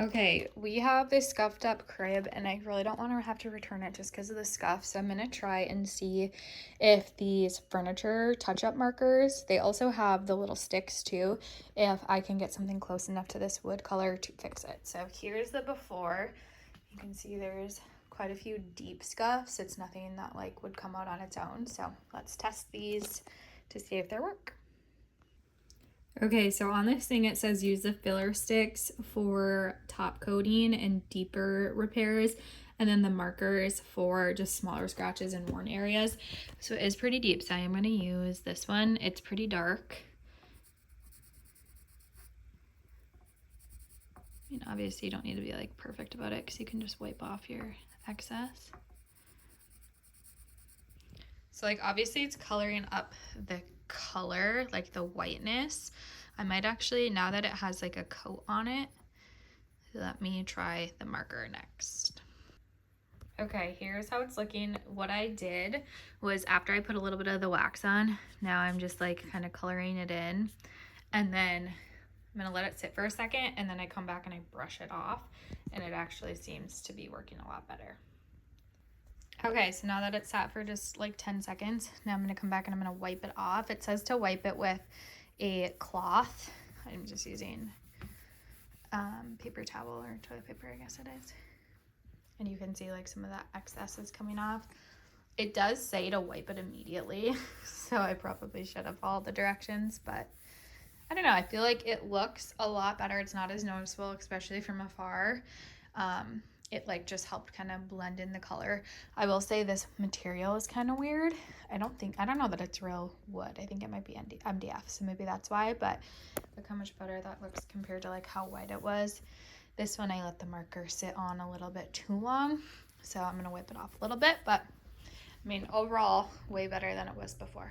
Okay, we have this scuffed up crib and I really don't want to have to return it just because of the scuff. So I'm going to try and see if these furniture touch-up markers, they also have the little sticks too, if I can get something close enough to this wood color to fix it. So here's the before. You can see there's quite a few deep scuffs. It's nothing that like would come out on its own. So let's test these to see if they work. Okay, so on this thing it says use the filler sticks for top coating and deeper repairs, and then the markers for just smaller scratches and worn areas. So it is pretty deep, so I'm going to use this one. It's pretty dark. I mean, obviously you don't need to be like perfect about it because you can just wipe off your excess. So like obviously it's coloring up the color, like the whiteness. I might actually, now that it has like a coat on it, let me try the marker next. Okay, here's how it's looking. What I did was after I put a little bit of the wax on, now I'm just like kind of coloring it in. And then I'm gonna let it sit for a second and then I come back and I brush it off and it actually seems to be working a lot better. Okay, so now that it's sat for just like 10 seconds, now I'm gonna come back and I'm gonna wipe it off. It says to wipe it with a cloth. I'm just using paper towel or toilet paper, I guess it is. And you can see like some of that excess is coming off. It does say to wipe it immediately, so I probably should have followed the directions, but I don't know. I feel like it looks a lot better. It's not as noticeable, especially from afar. It like just helped kind of blend in the color. I will say this material is kind of weird. I don't know that it's real wood. I think it might be MDF, so maybe that's why, but look how much better that looks compared to like how white it was. This one I let the marker sit on a little bit too long, so I'm gonna wipe it off a little bit, but I mean overall way better than it was before.